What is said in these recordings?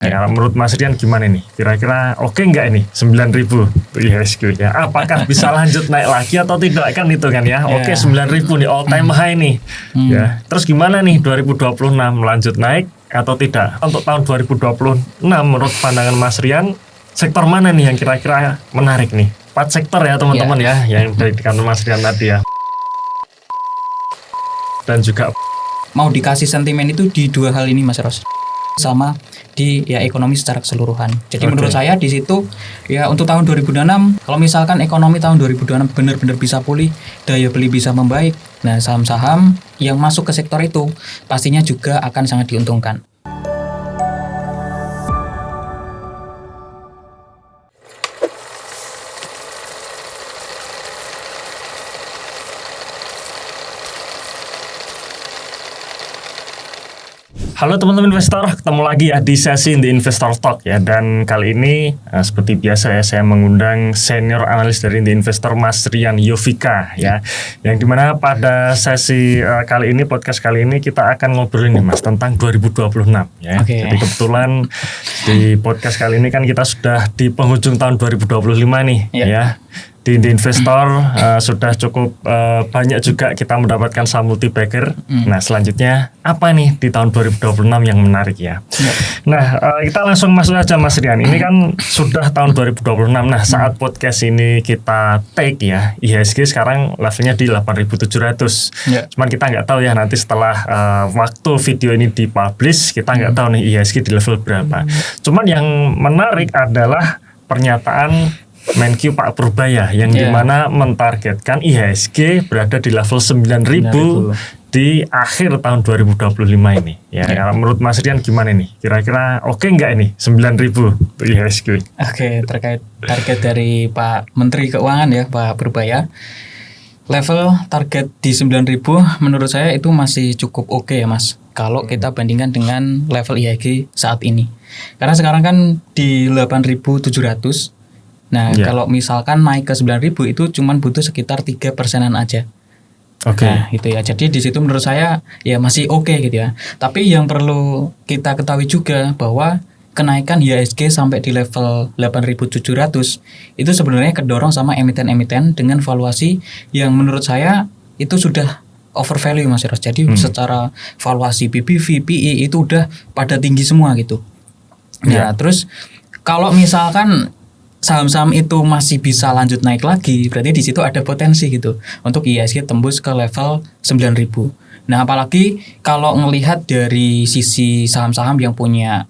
Kalau menurut Mas Rian gimana nih? Kira-kira oke nggak ini 9.000 IHSG ya? Apakah bisa lanjut naik lagi atau tidak kan itu kan ya? Oke 9.000 nih all time high nih. Ya. Terus gimana nih 2026 lanjut naik atau tidak? Untuk tahun 2026 menurut pandangan Mas Rian sektor mana nih yang kira-kira menarik nih? 4 sektor ya teman-teman ya yang dari kantor Mas Rian tadi ya. Dan juga mau dikasih sentimen itu di dua hal ini Mas Ros, sama di ekonomi secara keseluruhan. Jadi menurut saya di situ ya untuk tahun 2026 kalau misalkan ekonomi tahun 2026 benar-benar bisa pulih, daya beli bisa membaik, nah saham-saham yang masuk ke sektor itu pastinya juga akan sangat diuntungkan. Halo teman-teman investor, ketemu lagi ya di sesi The Investor Talk ya. Dan kali ini seperti biasa ya saya mengundang senior analis dari The Investor Mas Rian Yovika ya. Yang dimana pada sesi kali ini, podcast kali ini kita akan ngobrolin nih Mas tentang 2026 ya. Jadi kebetulan di podcast kali ini kan kita sudah di penghujung tahun 2025 nih ya. Di The Investor sudah cukup banyak juga kita mendapatkan saham multi-bagger. Nah selanjutnya apa nih di tahun 2026 yang menarik ya. Nah kita langsung masuk aja Mas Rian. Ini kan sudah tahun 2026. Nah saat podcast ini kita take ya, IHSG sekarang levelnya di 8.700. Cuman kita nggak tahu ya nanti setelah waktu video ini dipublish kita nggak tahu nih IHSG di level berapa. Cuman yang menarik adalah pernyataan Menkyu Pak Purbaya yang dimana mentargetkan IHSG berada di level 9.000 di akhir tahun 2025 ini ya. Kalau menurut Mas Rian gimana nih? Kira-kira oke nggak ini 9.000 IHSG? Oke, terkait target dari Pak Menteri Keuangan ya Pak Purbaya, level target di 9.000 menurut saya itu masih cukup oke ya Mas. Kalau kita bandingkan dengan level IHSG saat ini, karena sekarang kan di 8.700. Nah, kalau misalkan naik ke 9.000 itu cuman butuh sekitar 3%-an aja. Nah, gitu ya. Jadi di situ menurut saya ya masih oke gitu ya. Tapi yang perlu kita ketahui juga bahwa kenaikan IHSG sampai di level 8.700 itu sebenarnya kedorong sama emiten-emiten dengan valuasi yang menurut saya itu sudah over value Mas Ros. Jadi secara valuasi PBV, PE itu udah pada tinggi semua gitu. Nah, terus kalau misalkan saham-saham itu masih bisa lanjut naik lagi, berarti di situ ada potensi gitu untuk IHSG tembus ke level 9.000. Nah, apalagi kalau ngelihat dari sisi saham-saham yang punya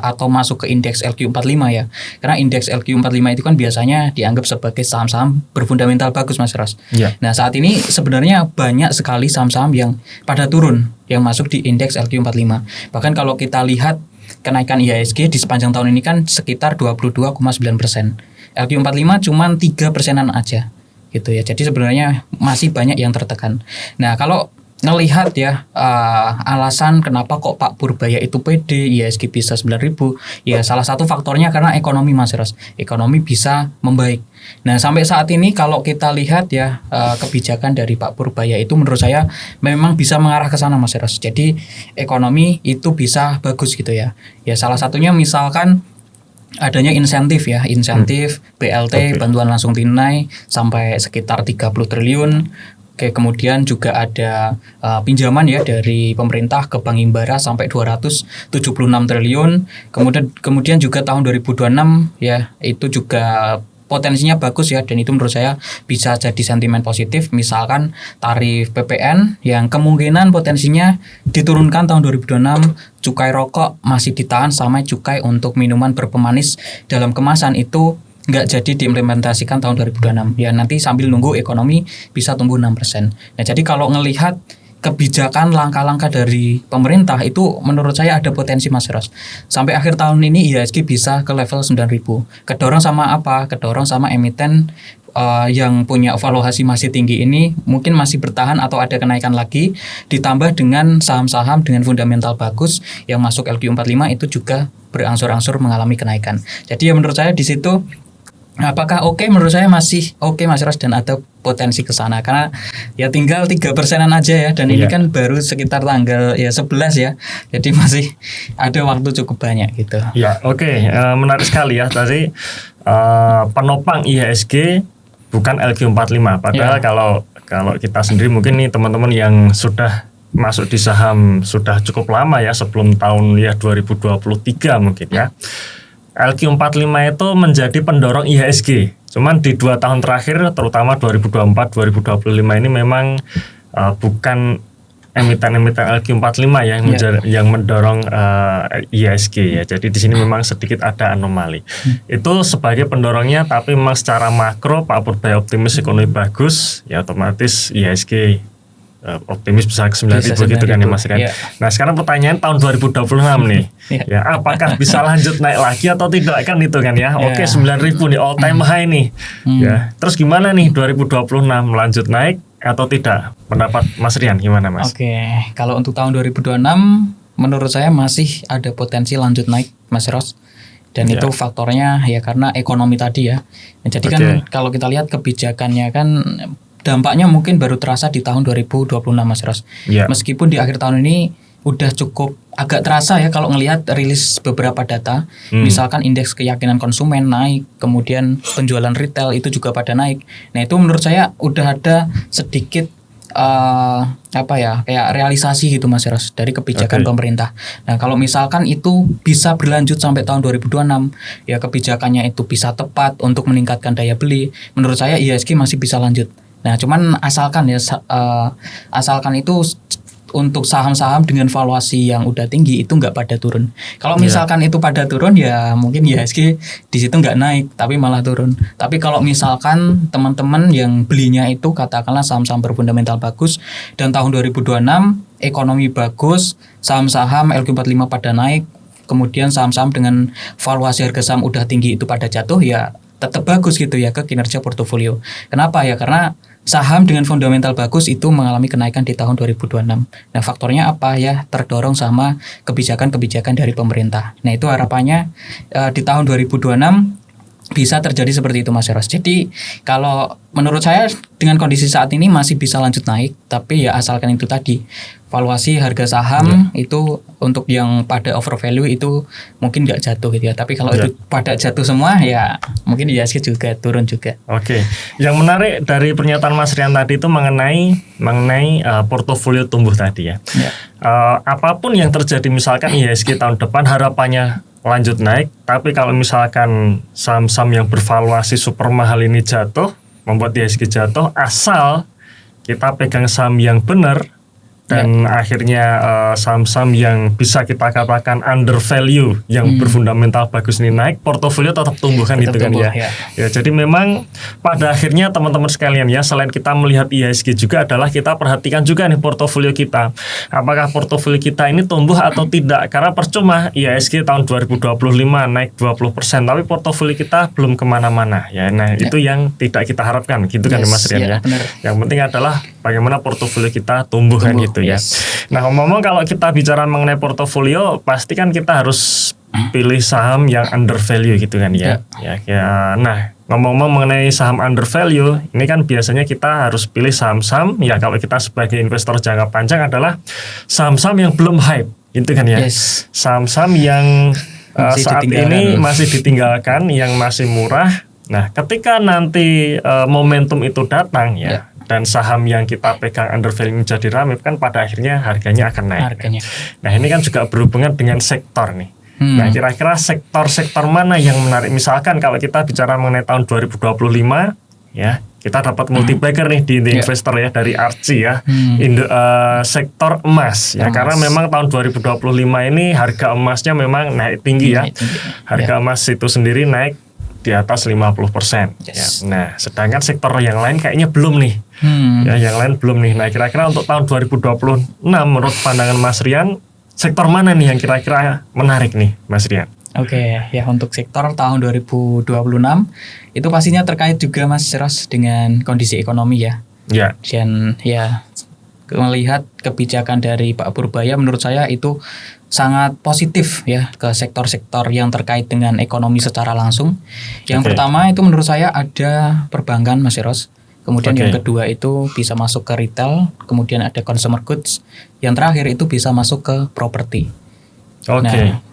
atau masuk ke indeks LQ45 ya. Karena indeks LQ45 itu kan biasanya dianggap sebagai saham-saham berfundamental bagus Mas Ros. Nah, saat ini sebenarnya banyak sekali saham-saham yang pada turun yang masuk di indeks LQ45. Bahkan kalau kita lihat kenaikan IHSG di sepanjang tahun ini kan sekitar 22,9%. LQ45 cuma 3%-an aja gitu ya. Jadi sebenarnya masih banyak yang tertekan. Nah, kalau ngelihat ya alasan kenapa kok Pak Purbaya itu pede IHSG bisa 9.000, ya salah satu faktornya karena ekonomi Mas Ros. Ekonomi bisa membaik. Nah, sampai saat ini kalau kita lihat ya kebijakan dari Pak Purbaya itu menurut saya memang bisa mengarah ke sana Mas Ros. Jadi ekonomi itu bisa bagus gitu ya. Ya salah satunya misalkan adanya insentif ya, BLT bantuan langsung tunai sampai sekitar 30 triliun. Oke, kemudian juga ada pinjaman ya dari pemerintah ke Bank Himbara sampai 276 triliun. Kemudian juga tahun 2026 ya itu juga potensinya bagus ya, dan itu menurut saya bisa jadi sentimen positif. Misalkan tarif PPN yang kemungkinan potensinya diturunkan tahun 2026, cukai rokok masih ditahan sama cukai untuk minuman berpemanis dalam kemasan itu nggak jadi diimplementasikan tahun 2026 ya, nanti sambil nunggu ekonomi bisa tumbuh 6%. Nah, jadi kalau ngelihat kebijakan langkah-langkah dari pemerintah itu menurut saya ada potensi Mas Ros. Sampai akhir tahun ini IHSG bisa ke level 9.000. Kedorong sama apa? Kedorong sama emiten yang punya valuasi masih tinggi ini mungkin masih bertahan atau ada kenaikan lagi, ditambah dengan saham-saham dengan fundamental bagus yang masuk LQ45 itu juga berangsur-angsur mengalami kenaikan. Jadi ya menurut saya di situ Apakah oke? Menurut saya masih oke Mas Ros, dan ada potensi ke sana karena ya tinggal 3%-an aja ya, dan ini kan baru sekitar tanggal ya 11 ya. Jadi masih ada waktu cukup banyak gitu. Ya, oke. Menarik sekali ya tadi penopang IHSG bukan LQ45. Padahal kalau kita sendiri mungkin nih teman-teman yang sudah masuk di saham sudah cukup lama ya, sebelum tahun ya 2023 mungkin ya. LQ45 itu menjadi pendorong IHSG. Cuman di 2 tahun terakhir, terutama 2024-2025 ini memang bukan emiten-emiten LQ45 yang mendorong IHSG ya. Jadi di sini memang sedikit ada anomali. Itu sebagai pendorongnya, tapi memang secara makro Pak Purbaya optimis ekonomi bagus, ya otomatis IHSG optimis bisa ke 9.000 gitu kan ya Mas Rian. Yeah. Nah sekarang pertanyaan tahun 2026 nih, ya apakah bisa lanjut naik lagi atau tidak kan itu kan ya. Oke, 9.000 nih all time high nih. Ya terus gimana nih 2026, lanjut naik atau tidak? Pendapat Mas Rian gimana Mas? Oke, kalau untuk tahun 2026 menurut saya masih ada potensi lanjut naik Mas Ros. Dan itu faktornya ya karena ekonomi tadi ya. Jadi kan kalau kita lihat kebijakannya kan dampaknya mungkin baru terasa di tahun 2026 Mas Ros. Meskipun di akhir tahun ini udah cukup agak terasa ya kalau ngelihat rilis beberapa data. Misalkan indeks keyakinan konsumen naik, kemudian penjualan retail itu juga pada naik. Nah itu menurut saya udah ada sedikit kayak realisasi gitu Mas Ros dari kebijakan pemerintah. Nah kalau misalkan itu bisa berlanjut sampai tahun 2026, ya kebijakannya itu bisa tepat untuk meningkatkan daya beli, menurut saya IHSG masih bisa lanjut. Nah, cuman asalkan itu untuk saham-saham dengan valuasi yang udah tinggi itu nggak pada turun. Kalau misalkan itu pada turun ya mungkin IHSG di situ nggak naik tapi malah turun. Tapi kalau misalkan teman-teman yang belinya itu katakanlah saham-saham berfundamental bagus dan tahun 2026 ekonomi bagus, saham-saham LQ45 pada naik, kemudian saham-saham dengan valuasi harga saham udah tinggi itu pada jatuh, ya tetap bagus gitu ya ke kinerja portofolio. Kenapa ya? Karena saham dengan fundamental bagus itu mengalami kenaikan di tahun 2026. Nah, faktornya apa ya? Terdorong sama kebijakan-kebijakan dari pemerintah. Nah, itu harapannya di tahun 2026 bisa terjadi seperti itu Mas Eros. Jadi kalau menurut saya dengan kondisi saat ini masih bisa lanjut naik, tapi ya asalkan itu tadi valuasi harga saham itu untuk yang pada over value itu mungkin nggak jatuh gitu ya. Tapi kalau itu pada jatuh semua ya mungkin IHSG juga turun juga. Oke. Yang menarik dari pernyataan Mas Rian tadi itu mengenai portofolio tumbuh tadi ya. Apapun yang terjadi misalkan IHSG tahun depan harapannya lanjut naik, tapi kalau misalkan saham-saham yang bervaluasi super mahal ini jatuh, membuat IHSG jatuh, asal kita pegang saham yang benar dan akhirnya saham-saham yang bisa kita katakan under value yang berfundamental bagus ini naik, portofolio tetap tumbuh kan gitu kan ya. Ya jadi memang pada akhirnya teman-teman sekalian ya, selain kita melihat IHSG juga adalah kita perhatikan juga nih portofolio kita, apakah portofolio kita ini tumbuh atau tidak. Karena percuma IHSG tahun 2025 naik 20% tapi portofolio kita belum kemana-mana ya. Nah itu yang tidak kita harapkan gitu kan Mas Rian ya. Yang penting adalah bagaimana portofolio kita tumbuh kan gitu ya. Nah ngomong-ngomong kalau kita bicara mengenai portofolio, pasti kan kita harus pilih saham yang under value gitu kan ya. Nah ngomong-ngomong mengenai saham under value, ini kan biasanya kita harus pilih saham-saham ya kalau kita sebagai investor jangka panjang adalah saham-saham yang belum hype gitu kan ya. Saham-saham yang saat ini masih ditinggalkan, yang masih murah. Nah ketika nanti momentum itu datang ya. Dan saham yang kita pegang under value menjadi ramai kan pada akhirnya harganya akan naik. Nah ini kan juga berhubungan dengan sektor nih. Nah kira-kira sektor-sektor mana yang menarik? Misalkan kalau kita bicara mengenai tahun 2025 ya, kita dapat multi-bagger nih di investor ya dari Archie ya, sektor emas ya, karena memang tahun 2025 ini harga emasnya memang naik tinggi ya. Harga emas itu sendiri naik di atas 50%. Ya. Nah, sedangkan sektor yang lain kayaknya belum nih. Ya, yang lain belum nih. Nah, kira-kira untuk tahun 2026 menurut pandangan Mas Rian, sektor mana nih yang kira-kira menarik nih, Mas Rian? Oke, ya untuk sektor tahun 2026 itu pastinya terkait juga Mas Ros dengan kondisi ekonomi ya. Dan ya melihat kebijakan dari Pak Purbaya menurut saya itu sangat positif ya ke sektor-sektor yang terkait dengan ekonomi secara langsung. Yang pertama itu menurut saya ada perbankan, Mas Eros. Kemudian yang kedua itu bisa masuk ke retail, kemudian ada consumer goods. Yang terakhir itu bisa masuk ke properti. Nah,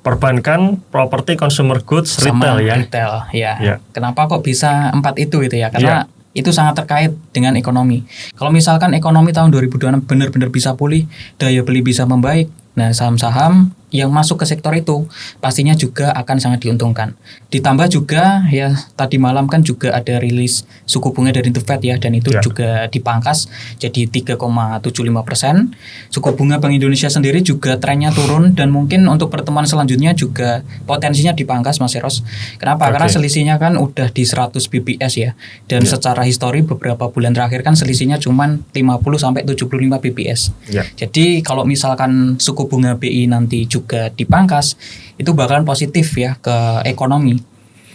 perbankan, properti, consumer goods, sama retail ya. Retail, ya. Kenapa kok bisa 4 itu gitu ya? Karena itu sangat terkait dengan ekonomi. Kalau misalkan ekonomi tahun 2026 benar-benar bisa pulih, daya beli bisa membaik, nah saham-saham yang masuk ke sektor itu pastinya juga akan sangat diuntungkan. Ditambah juga ya tadi malam kan juga ada rilis suku bunga dari The Fed ya, dan itu juga dipangkas jadi 3,75%. Suku bunga Bank Indonesia sendiri juga trennya turun, dan mungkin untuk pertemuan selanjutnya juga potensinya dipangkas, Mas Eros. Kenapa? Karena selisihnya kan udah di 100 BPS ya, dan secara histori beberapa bulan terakhir kan selisihnya cuman 50-75 BPS. Jadi kalau misalkan suku bunga BI nanti juga dipangkas, itu bakalan positif ya ke ekonomi.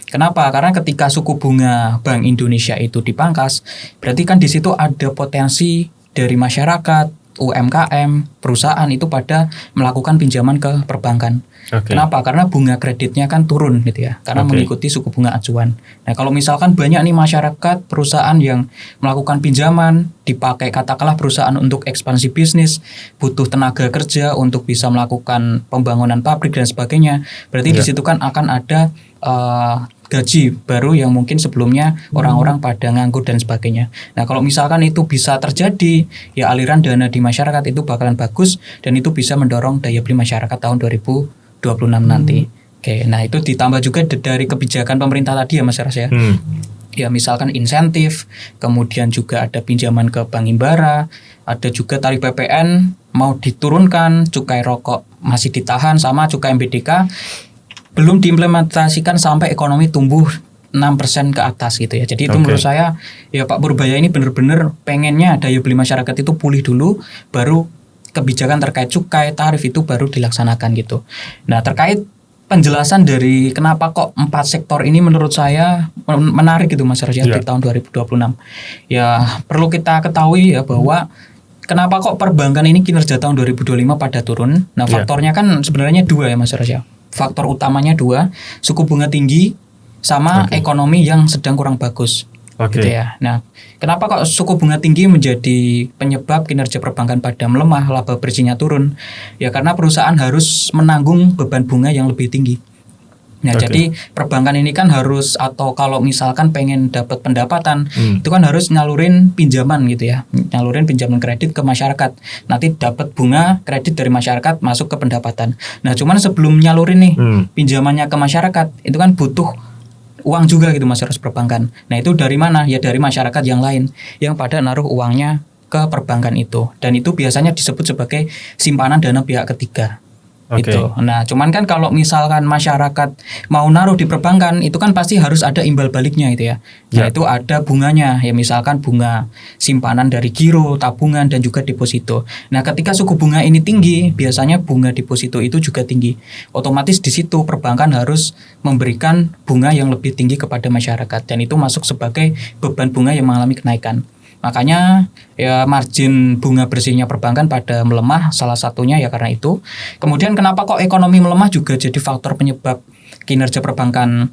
Kenapa? Karena ketika suku bunga Bank Indonesia itu dipangkas, berarti kan di situ ada potensi dari masyarakat, UMKM, perusahaan itu pada melakukan pinjaman ke perbankan. Kenapa? Karena bunga kreditnya kan turun gitu ya, karena mengikuti suku bunga acuan. Nah kalau misalkan banyak nih masyarakat, perusahaan yang melakukan pinjaman, dipakai katakanlah perusahaan untuk ekspansi bisnis, butuh tenaga kerja untuk bisa melakukan pembangunan pabrik dan sebagainya, berarti di situ kan akan ada gaji baru yang mungkin sebelumnya orang-orang pada nganggur dan sebagainya. Nah kalau misalkan itu bisa terjadi, ya aliran dana di masyarakat itu bakalan bagus, dan itu bisa mendorong daya beli masyarakat tahun 2026 nanti. Nah itu ditambah juga dari kebijakan pemerintah tadi ya Mas Eros ya. Ya misalkan insentif, kemudian juga ada pinjaman ke Bank Himbara, ada juga tarif PPN mau diturunkan, cukai rokok masih ditahan, sama cukai MBDK belum diimplementasikan sampai ekonomi tumbuh 6% ke atas gitu ya. Jadi itu menurut saya ya Pak Purbaya ini benar-benar pengennya daya beli masyarakat itu pulih dulu, baru kebijakan terkait cukai, tarif itu baru dilaksanakan gitu. Nah terkait penjelasan dari kenapa kok 4 sektor ini menurut saya menarik gitu Mas Eros ya di tahun 2026. Ya perlu kita ketahui ya bahwa kenapa kok perbankan ini kinerja tahun 2025 pada turun. Nah faktornya kan sebenarnya 2 ya Mas Eros ya. Faktor utamanya 2, suku bunga tinggi sama ekonomi yang sedang kurang bagus. Gitu ya. Nah, kenapa kok suku bunga tinggi menjadi penyebab kinerja perbankan pada melemah, laba bersihnya turun? Ya karena perusahaan harus menanggung beban bunga yang lebih tinggi. Nah, jadi perbankan ini kan harus, atau kalau misalkan pengen dapat pendapatan, itu kan harus nyalurin pinjaman gitu ya. Nyalurin pinjaman kredit ke masyarakat. Nanti dapat bunga kredit dari masyarakat masuk ke pendapatan. Nah, cuman sebelum nyalurin nih pinjamannya ke masyarakat, itu kan butuh uang juga gitu Mas Eros perbankan. Nah, itu dari mana? Ya dari masyarakat yang lain yang pada naruh uangnya ke perbankan itu. Dan itu biasanya disebut sebagai simpanan dana pihak ketiga. Gitu. Nah, cuman kan kalau misalkan masyarakat mau naruh di perbankan, itu kan pasti harus ada imbal baliknya gitu ya. Nah, itu ada bunganya. Ya misalkan bunga simpanan dari giro, tabungan, dan juga deposito. Nah, ketika suku bunga ini tinggi, biasanya bunga deposito itu juga tinggi. Otomatis di situ perbankan harus memberikan bunga yang lebih tinggi kepada masyarakat, dan itu masuk sebagai beban bunga yang mengalami kenaikan. Makanya ya margin bunga bersihnya perbankan pada melemah, salah satunya ya karena itu. Kemudian kenapa kok ekonomi melemah juga jadi faktor penyebab kinerja perbankan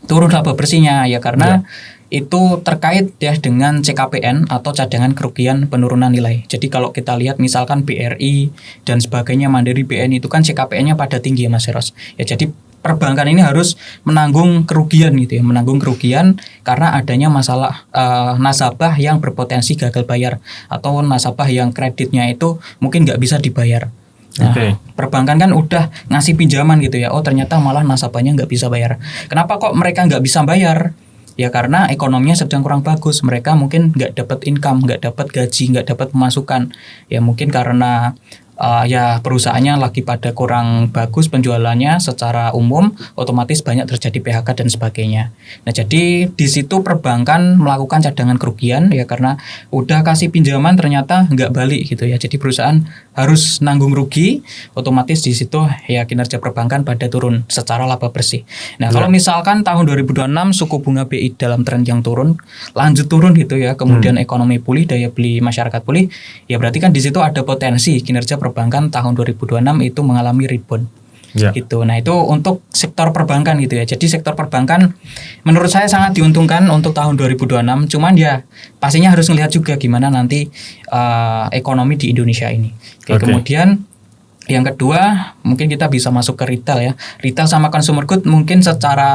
turun laba bersihnya, ya karena itu terkait ya dengan CKPN atau cadangan kerugian penurunan nilai. Jadi kalau kita lihat misalkan BRI dan sebagainya, Mandiri, BNI itu kan CKPN-nya pada tinggi ya Mas Eros. Ya jadi perbankan ini harus menanggung kerugian gitu ya, menanggung kerugian karena adanya masalah nasabah yang berpotensi gagal bayar, atau nasabah yang kreditnya itu mungkin nggak bisa dibayar. Nah, perbankan kan udah ngasih pinjaman gitu ya, oh ternyata malah nasabahnya nggak bisa bayar. Kenapa kok mereka nggak bisa bayar? Ya karena ekonominya sedang kurang bagus, mereka mungkin nggak dapat income, nggak dapat gaji, nggak dapat pemasukan. Ya mungkin karena ya perusahaannya lagi pada kurang bagus penjualannya secara umum, otomatis banyak terjadi PHK dan sebagainya. Nah jadi di situ perbankan melakukan cadangan kerugian ya karena udah kasih pinjaman ternyata nggak balik gitu ya. Jadi perusahaan harus nanggung rugi, otomatis di situ ya kinerja perbankan pada turun secara laba bersih. Nah kalau misalkan tahun 2026 suku bunga BI dalam tren yang turun, lanjut turun gitu ya, kemudian ekonomi pulih, daya beli masyarakat pulih, ya berarti kan di situ ada potensi kinerja perbankan tahun 2026 itu mengalami rebound. Ya. Gitu. Nah, itu untuk sektor perbankan gitu ya. Jadi sektor perbankan menurut saya sangat diuntungkan untuk tahun 2026. Cuman ya pastinya harus melihat juga gimana nanti ekonomi di Indonesia ini. Oke. Kemudian yang kedua, mungkin kita bisa masuk ke retail ya. Retail sama consumer good mungkin secara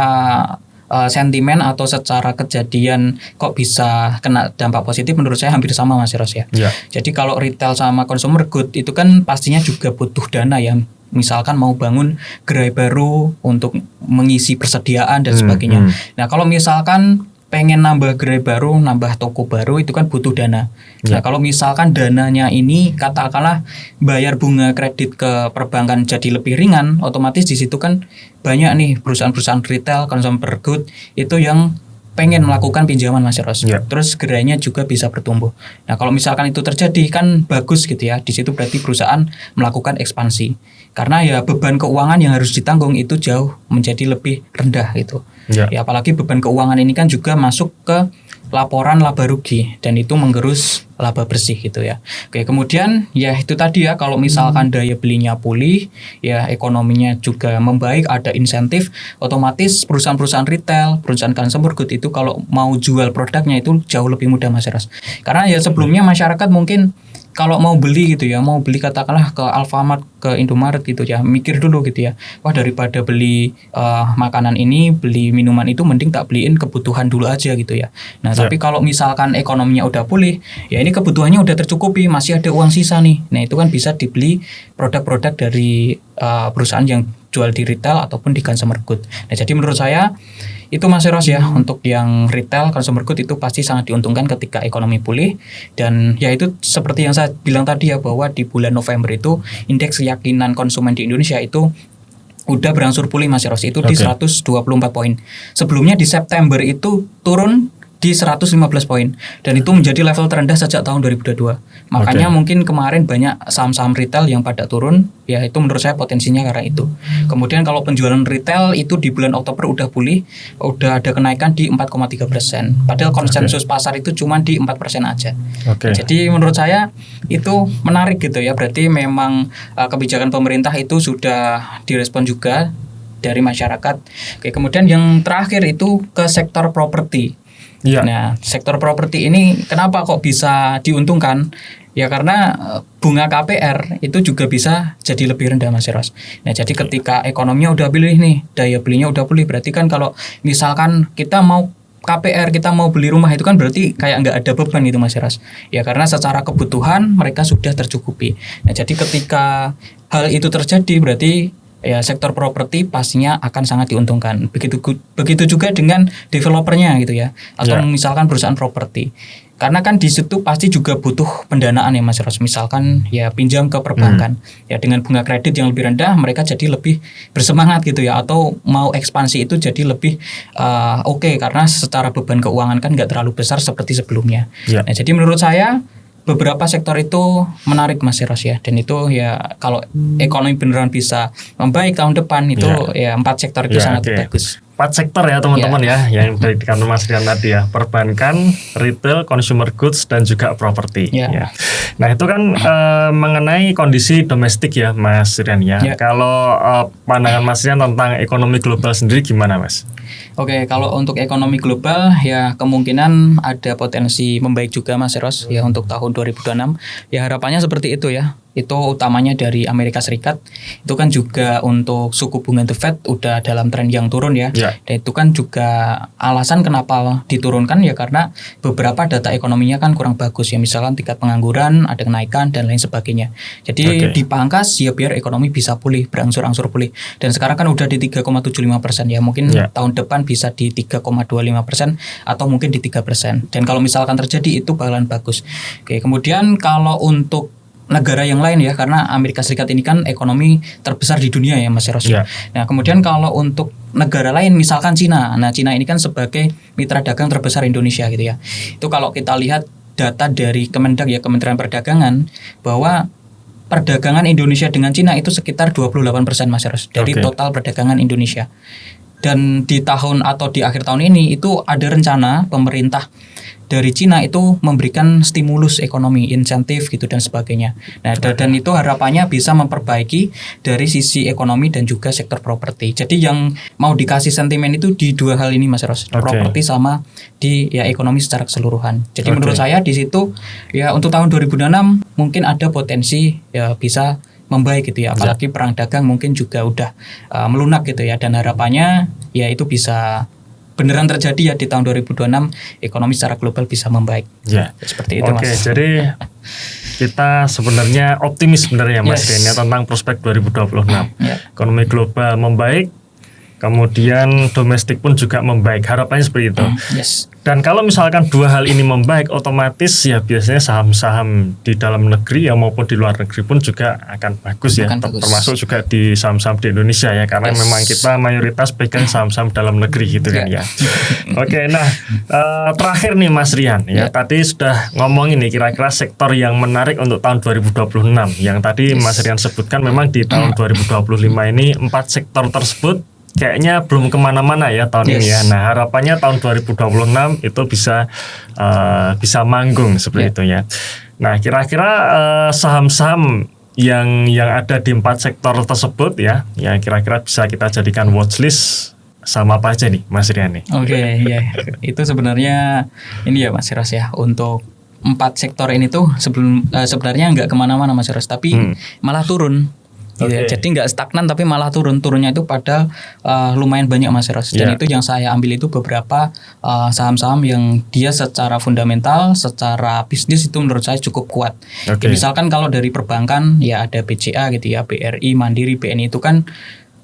sentimen atau secara kejadian kok bisa kena dampak positif, menurut saya hampir sama Mas Eros ya. Jadi kalau retail sama consumer good itu kan pastinya juga butuh dana ya. Misalkan mau bangun gerai baru untuk mengisi persediaan dan sebagainya. Nah, kalau misalkan pengen nambah gerai baru, nambah toko baru, itu kan butuh dana. Nah, kalau misalkan dananya ini katakanlah bayar bunga kredit ke perbankan jadi lebih ringan, otomatis di situ kan banyak nih perusahaan-perusahaan retail, consumer good itu yang pengen melakukan pinjaman Mas Eros. Terus gerainya juga bisa bertumbuh. Nah, kalau misalkan itu terjadi kan bagus gitu ya. Di situ berarti perusahaan melakukan ekspansi. Karena ya beban keuangan yang harus ditanggung itu jauh menjadi lebih rendah gitu. Ya, apalagi beban keuangan ini kan juga masuk ke laporan laba rugi dan itu menggerus laba bersih gitu ya. Oke, kemudian ya itu tadi ya, kalau misalkan daya belinya pulih, ya ekonominya juga membaik, ada insentif, otomatis perusahaan-perusahaan retail, perusahaan consumer good itu kalau mau jual produknya itu jauh lebih mudah Mas Eros. Karena ya sebelumnya masyarakat mungkin kalau mau beli gitu ya, mau beli katakanlah ke Alfamart, ke Indomaret gitu ya, mikir dulu gitu ya. Wah, daripada beli makanan ini, beli minuman itu mending tak beliin kebutuhan dulu aja gitu ya. Nah, tapi kalau misalkan ekonominya udah pulih, ya ini kebutuhannya udah tercukupi, masih ada uang sisa nih. Nah, itu kan bisa dibeli produk-produk dari perusahaan yang jual di retail ataupun di consumer good. Nah, jadi menurut saya itu Mas Eros ya, untuk yang retail, consumer good itu pasti sangat diuntungkan ketika ekonomi pulih. Dan ya itu seperti yang saya bilang tadi ya, bahwa di bulan November itu indeks keyakinan konsumen di Indonesia itu udah berangsur pulih Mas Eros, itu di 124 poin. Sebelumnya di September itu turun di 115 poin dan itu menjadi level terendah sejak tahun 2022. Makanya mungkin kemarin banyak saham-saham retail yang pada turun, ya itu menurut saya potensinya karena itu. Kemudian kalau penjualan retail itu di bulan Oktober udah pulih, udah ada kenaikan di 4,3%. Padahal konsensus pasar itu cuma di 4% aja. Jadi menurut saya itu menarik gitu ya, berarti memang kebijakan pemerintah itu sudah direspon juga dari masyarakat. Oke, kemudian yang terakhir itu ke sektor properti. Nah, sektor properti ini kenapa kok bisa diuntungkan? Ya karena bunga KPR itu juga bisa jadi lebih rendah Mas Eros. Nah, jadi ketika ekonominya udah pulih nih, daya belinya udah pulih, berarti kan kalau misalkan kita mau KPR, kita mau beli rumah itu kan berarti kayak nggak ada beban itu Mas Eros. Ya karena secara kebutuhan mereka sudah tercukupi. Nah, jadi ketika hal itu terjadi berarti ya sektor properti pastinya akan sangat diuntungkan. Begitu juga dengan developernya gitu ya, atau misalkan perusahaan properti. Karena kan di situ pasti juga butuh pendanaan ya Mas Ros. Misalkan ya pinjam ke perbankan, ya dengan bunga kredit yang lebih rendah mereka jadi lebih bersemangat gitu ya, atau mau ekspansi itu jadi lebih oke, karena secara beban keuangan kan nggak terlalu besar seperti sebelumnya. Nah, jadi menurut saya beberapa sektor itu menarik Mas Eros ya, dan itu ya kalau ekonomi beneran bisa membaik tahun depan itu ya 4 sektor itu sangat bagus. 4 sektor ya teman-teman ya, yang dari kantor Mas Rian tadi ya, perbankan, retail, consumer goods dan juga properti. Nah itu kan mengenai kondisi domestik ya Mas Rian ya. Kalau pandangan Mas Rian tentang ekonomi global sendiri gimana Mas? Oke, kalau untuk ekonomi global ya kemungkinan ada potensi membaik juga Mas Eros ya untuk tahun 2026. Ya harapannya seperti itu ya. Itu utamanya dari Amerika Serikat. Itu kan juga untuk suku bunga The Fed udah dalam tren yang turun ya. Dan itu kan juga alasan kenapa diturunkan ya karena beberapa data ekonominya kan kurang bagus ya. Misalkan tingkat pengangguran ada kenaikan dan lain sebagainya. Jadi dipangkas ya biar ekonomi bisa pulih, berangsur-angsur pulih. Dan sekarang kan udah di 3,75% ya. Mungkin tahun depan bisa di 3,25% atau mungkin di 3%. Dan kalau misalkan terjadi itu bakalan bagus. Oke, kemudian kalau untuk negara yang lain ya, karena Amerika Serikat ini kan ekonomi terbesar di dunia ya Mas Eros. Nah kemudian kalau untuk negara lain misalkan Cina, nah Cina ini kan sebagai mitra dagang terbesar Indonesia gitu ya. Itu kalau kita lihat data dari Kemendak ya, Kementerian Perdagangan, bahwa perdagangan Indonesia dengan Cina itu sekitar 28% Mas Eros dari total perdagangan Indonesia. Dan di tahun atau di akhir tahun ini itu ada rencana pemerintah dari Cina itu memberikan stimulus ekonomi, insentif gitu dan sebagainya. Nah, dan itu harapannya bisa memperbaiki dari sisi ekonomi dan juga sektor properti. Jadi yang mau dikasih sentimen itu di dua hal ini Mas Ros, properti sama di ya ekonomi secara keseluruhan. Jadi menurut saya di situ ya untuk tahun 2026 mungkin ada potensi ya bisa membaik gitu ya, apalagi perang dagang mungkin juga udah melunak gitu ya, dan harapannya ya itu bisa beneran terjadi ya di tahun 2026 ekonomi secara global bisa membaik. Ya. Seperti itu Mas. Oke, jadi kita sebenarnya optimis sebenarnya Mas Rian ya tentang prospek 2026. Ekonomi global membaik, kemudian domestik pun juga membaik. Harapannya seperti itu. Dan kalau misalkan dua hal ini membaik, otomatis ya biasanya saham-saham di dalam negeri ya maupun di luar negeri pun juga akan bagus ya. Termasuk juga di saham-saham di Indonesia ya, karena memang kita mayoritas pegang saham-saham dalam negeri gitu kan ya. Oke, nah terakhir nih Mas Rian ya, tadi sudah ngomongin nih kira-kira sektor yang menarik untuk tahun 2026. Yang tadi Mas Rian sebutkan memang di tahun 2025 ini 4 sektor tersebut kayaknya belum kemana-mana ya tahun ini ya. Nah harapannya tahun 2026 itu bisa manggung seperti itu ya. Nah kira-kira saham-saham yang ada di 4 sektor tersebut ya kira-kira bisa kita jadikan watchlist sama apa aja nih Mas Rian nih? Oke, ya itu sebenarnya ini ya Mas Ros ya, untuk 4 sektor ini tuh sebenarnya nggak kemana-mana Mas Ros, tapi malah turun. Jadi nggak stagnan tapi malah turunnya itu pada lumayan banyak Mas Ros. Dan itu yang saya ambil itu beberapa saham-saham yang dia secara fundamental, secara bisnis itu menurut saya cukup kuat. Misalkan kalau dari perbankan ya ada BCA gitu ya, BRI, Mandiri, BNI itu kan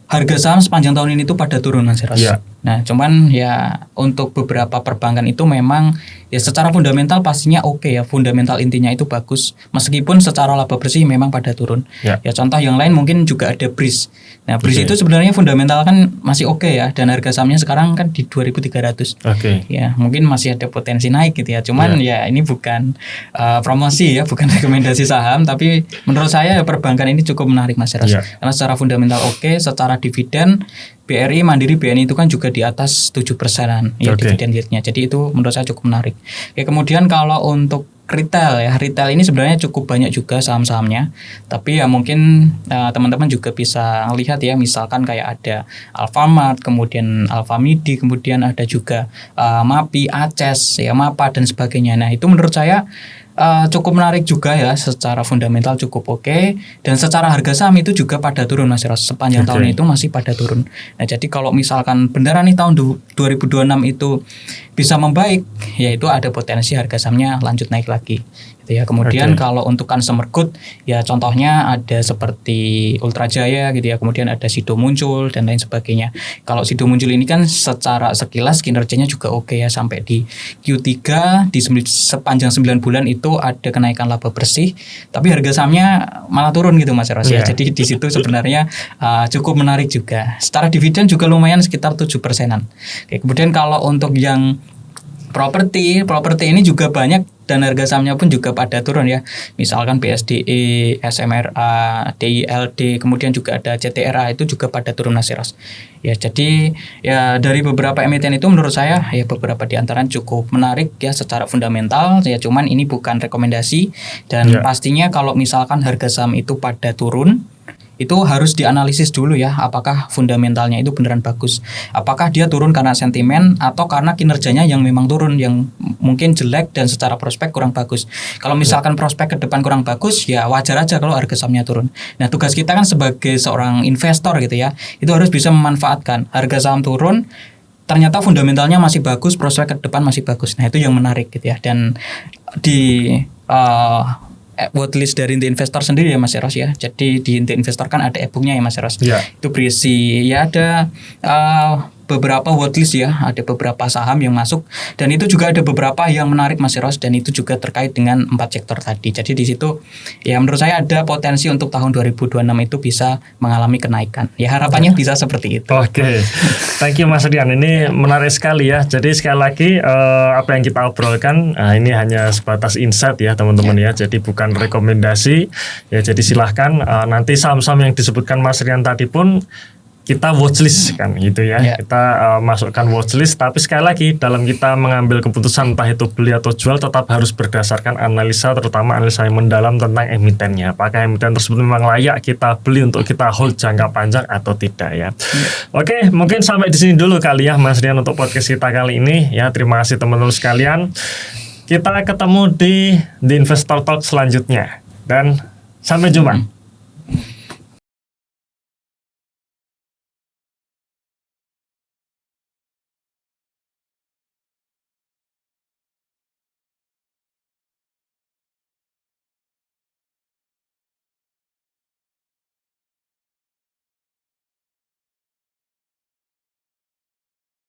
harga saham sepanjang tahun ini tuh pada turun Mas Ros. Nah, cuman ya untuk beberapa perbankan itu memang ya secara fundamental pastinya oke ya, fundamental intinya itu bagus. Meskipun secara laba bersih memang pada turun. Ya contoh yang lain mungkin juga ada BRIS. Nah, BRIS itu sebenarnya fundamental kan masih oke ya, dan harga sahamnya sekarang kan di 2.300. Ya, mungkin masih ada potensi naik gitu ya. Cuman ya ini bukan promosi ya, bukan rekomendasi saham, tapi menurut saya perbankan ini cukup menarik Mas Ros. Karena secara fundamental oke, secara dividen BRI, Mandiri, BNI itu kan juga di atas 7%-an ya dividen yieldnya. Jadi itu menurut saya cukup menarik. Kemudian kalau untuk retail ya, retail ini sebenarnya cukup banyak juga saham-sahamnya. Tapi ya mungkin teman-teman juga bisa lihat ya, misalkan kayak ada Alfamart, kemudian Alfamidi, kemudian ada juga MAPI, Aces, ya MAPA dan sebagainya. Nah itu menurut saya cukup menarik juga ya, secara fundamental cukup oke, dan secara harga saham itu juga pada turun Mas Ros, sepanjang tahun itu masih pada turun. Nah jadi kalau misalkan beneran nih tahun 2026 itu bisa membaik, ya itu ada potensi harga sahamnya lanjut naik lagi gitu ya. Kemudian kalau untuk consumer good ya contohnya ada seperti Ultra Jaya gitu ya, kemudian ada Sido muncul dan lain sebagainya. Kalau Sido muncul ini kan secara sekilas kinerjanya juga oke ya, sampai di Q3 di sepanjang 9 bulan itu ada kenaikan laba bersih, tapi harga sahamnya malah turun gitu Mas Ros ya. Jadi di situ sebenarnya cukup menarik juga. Secara dividen juga lumayan sekitar 7%-an. Kemudian kalau untuk yang properti ini juga banyak dan harga sahamnya pun juga pada turun ya. Misalkan BSDE, SMRA, DILD, kemudian juga ada CTRA itu juga pada turun Mas Ros. Ya jadi ya dari beberapa emiten itu menurut saya ya beberapa di antara cukup menarik ya secara fundamental ya, cuman ini bukan rekomendasi dan pastinya kalau misalkan harga saham itu pada turun itu harus dianalisis dulu ya, apakah fundamentalnya itu beneran bagus, apakah dia turun karena sentimen atau karena kinerjanya yang memang turun, yang mungkin jelek dan secara prospek kurang bagus. Kalau misalkan prospek ke depan kurang bagus ya wajar aja kalau harga sahamnya turun. Nah tugas kita kan sebagai seorang investor gitu ya, itu harus bisa memanfaatkan harga saham turun, ternyata fundamentalnya masih bagus, prospek ke depan masih bagus. Nah itu yang menarik gitu ya. Dan di watchlist dari Inti Investor sendiri ya Mas Ros ya. Jadi di Inti Investor kan ada e-booknya ya Mas Ros. Itu berisi ya ada beberapa watchlist ya, ada beberapa saham yang masuk, dan itu juga ada beberapa yang menarik Mas Ros, dan itu juga terkait dengan 4 sektor tadi. Jadi di situ ya menurut saya ada potensi untuk tahun 2026 itu bisa mengalami kenaikan. Ya harapannya bisa seperti itu. Thank you Mas Rian, ini menarik sekali ya. Jadi sekali lagi apa yang kita obrolkan ini hanya sebatas insight ya teman-teman ya. Jadi bukan rekomendasi ya. Jadi silahkan nanti saham-saham yang disebutkan Mas Rian tadi pun kita watchlist kan gitu ya. Kita masukkan watchlist, tapi sekali lagi dalam kita mengambil keputusan entah itu beli atau jual tetap harus berdasarkan analisa, terutama analisa yang mendalam tentang emitennya. Apakah emiten tersebut memang layak kita beli untuk kita hold jangka panjang atau tidak ya. Oke, mungkin sampai di sini dulu kali ya Mas Rian untuk podcast kita kali ini ya. Terima kasih teman-teman sekalian. Kita ketemu di Investor Talk selanjutnya dan sampai jumpa.